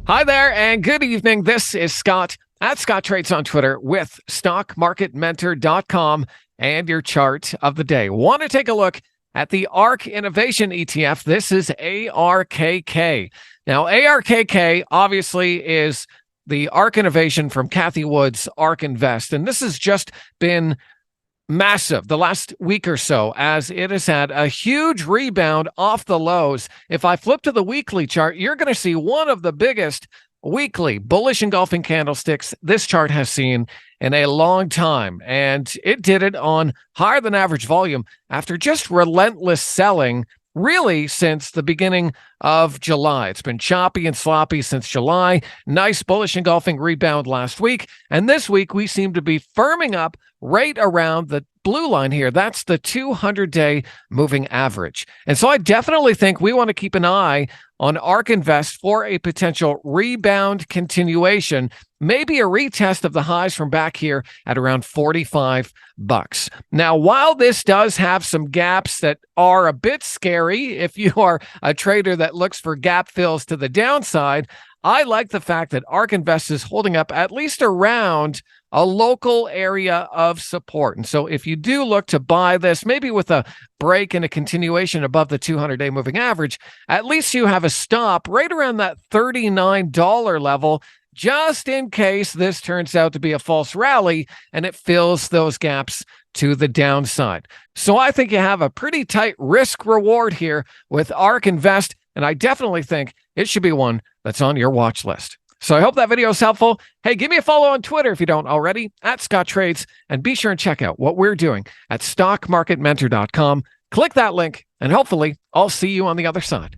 Hi there, and good evening. This is Scott at Scott Trades on Twitter with StockMarketMentor.com and your chart of the day. Want to take a look at the ARK Innovation ETF. This is ARKK. Now, ARKK obviously is the ARK Innovation from Cathie Wood's ARK Invest, and this has just been massive the last week or so as it has had a huge rebound off the lows. If I flip to the weekly chart, you're going to see one of the biggest weekly bullish engulfing candlesticks this chart has seen in a long time. And it did it on higher than average volume after just relentless selling really since the beginning of July. It's been choppy and sloppy since July. Nice bullish engulfing rebound last week. And this week, we seem to be firming up right around the blue line here. That's the 200-day moving average. And so I definitely think we want to keep an eye on ARK Invest for a potential rebound continuation, maybe a retest of the highs from back here at around $45. Now, while this does have some gaps that are a bit scary, if you are a trader that looks for gap fills to the downside, I like the fact that ARK Invest is holding up at least around a local area of support. And so if you do look to buy this, maybe with a break and a continuation above the 200-day moving average, at least you have a stop right around that $39 level, just in case this turns out to be a false rally and it fills those gaps to the downside. So I think you have a pretty tight risk reward here with ARK Invest, and I definitely think it should be one that's on your watch list. So I hope that video is helpful. Hey, give me a follow on Twitter if you don't already, at Scott Trades, and be sure and check out what we're doing at StockMarketMentor.com. Click that link, and hopefully I'll see you on the other side.